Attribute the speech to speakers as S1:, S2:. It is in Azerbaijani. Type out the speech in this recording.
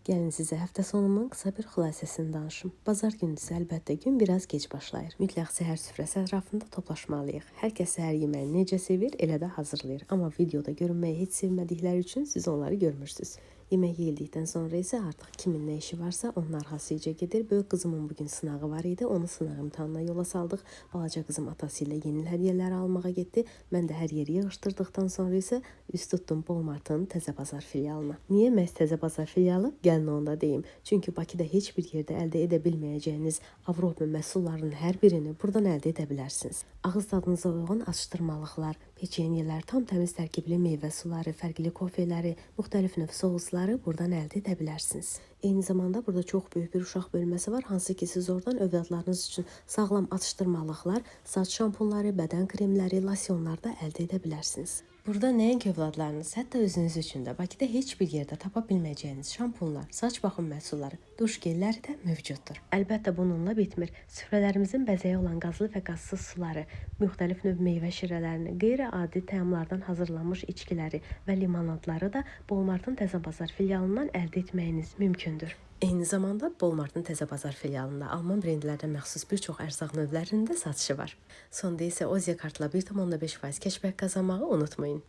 S1: Gəlin sizə həftə sonunun qısa bir xülasəsini danışım. Bazar gündüzü əlbəttə gün biraz gec başlayır. Mütləq səhər süfrəsi ətrafında toplaşmalıyıq. Hər kəs səhər yeməyini necə sevir, elə də hazırlayır. Amma videoda görünməyi heç sevmədikləri üçün siz onları görmürsünüz. Yemək yeyildikdən sonra isə artıq kimin nə işi varsa onun arxasıca gedir. Böyük qızımın bugün sınağı var idi. Onu sınaq imtahanına yola saldıq. Balaca qızım atası ilə yeni hədiyyələr almağa getdi. Mən də hər yeri yığışdırdıqdan sonra isə üst tutdum Walmartın Təzə Bazar filialına. Niyə məhz Təzə Bazar filialı? Gəlin onu da deyim. Çünki Bakıda heç bir yerdə əldə edə bilməyəcəyiniz Avropa məhsullarının hər birini buradan əldə edə bilərsiniz. Ağız tadınıza uyğun atışdırmalıqlar, peçenyelər, tam təmiz tərkibli meyvə suları, fərqli kofeləri, müxtəlif növ sousları buradan əldə edə bilərsiniz. Eyni zamanda burada çox böyük bir uşaq bölməsi var, hansı ki siz oradan övladlarınız üçün sağlam atışdırmalıqlar, saç şampunları, bədən kremləri, losyonlar da əldə edə bilərsiniz. Burada nəinki övladlarınız, hətta özünüz üçün də Bakıda heç bir yerdə tapa bilməyəcəyiniz şampunlar, saç baxım məhsulları, duş gelləri də mövcuddur. Əlbəttə bununla bitmir. Süfrələrimizin bəzəyi olan qazlı və qazsız suları, müxtəlif növ meyvə şirələrini, qeyri-adi təamlardan hazırlanmış içkiləri və limonadları da Walmartın Təzə Bazar filialından əldə etməyiniz mümkündür. Eyni zamanda Walmartın Təzə Bazar filialında Alman brendlərdən məxsus bir çox ərzaq növlərinin də satışı var. Sonda isə Oziya kartla 1,5% keşbək qazanmağı unutmayın.